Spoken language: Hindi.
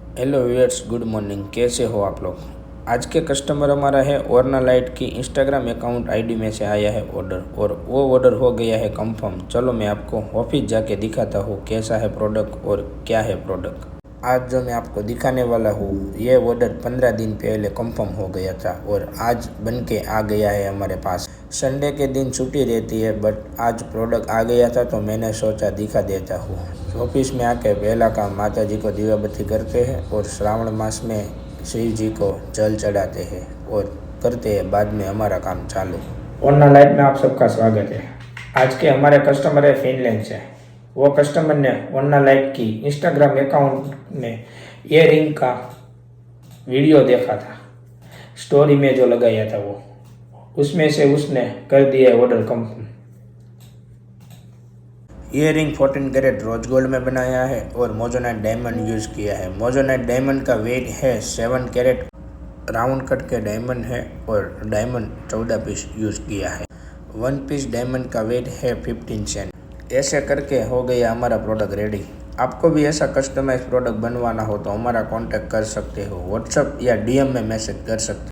Hello viewers, good morning. कैसे हो आप लोग। आज के कस्टमर हमारा है ओरना लाइट की इंस्टाग्राम अकाउंट आईडी में से आया है ऑर्डर, और वो ऑर्डर हो गया है कंफर्म। चलो मैं आपको ऑफिस जाके दिखाता हूँ कैसा है प्रोडक्ट और क्या है प्रोडक्ट। आज जो मैं आपको दिखाने वाला हूँ ये ऑर्डर 15 दिन पहले कंफर्म हो गया था और आज बन के आ गया है हमारे पास। संडे के दिन छुट्टी रहती है बट आज प्रोडक्ट आ गया था तो मैंने सोचा दिखा देता हूँ। ऑफिस में आके पहला काम माता जी को दीवाबत्ती करते हैं और श्रावण मास में शिव जी को जल चढ़ाते हैं और करते हैं बाद में हमारा काम चालू। ओरना लाइट में आप सबका स्वागत है। आज के हमारे कस्टमर है फिनलैंड से। वो कस्टमर ने ओरना लाइट की इंस्टाग्राम अकाउंट में ये रिंग का वीडियो देखा था, स्टोरी में जो लगाया था वो, उसमें से उसने कर दिया ऑर्डर कंफर्म। ये रिंग 14 कैरेट रोज गोल्ड में बनाया है और मोजोनाइट डायमंड यूज़ किया है। मोजोनाइट डायमंड का वेट है 7 कैरेट, राउंड कट के डायमंड है और डायमंड 14 पीस यूज़ किया है। 1 पीस डायमंड का वेट है 15 सेंट। ऐसे करके हो गया हमारा प्रोडक्ट रेडी। आपको भी ऐसा कस्टमाइज प्रोडक्ट बनवाना हो तो हमारा कांटेक्ट कर सकते हो, व्हाट्सएप या डीएम में मैसेज कर सकते हो।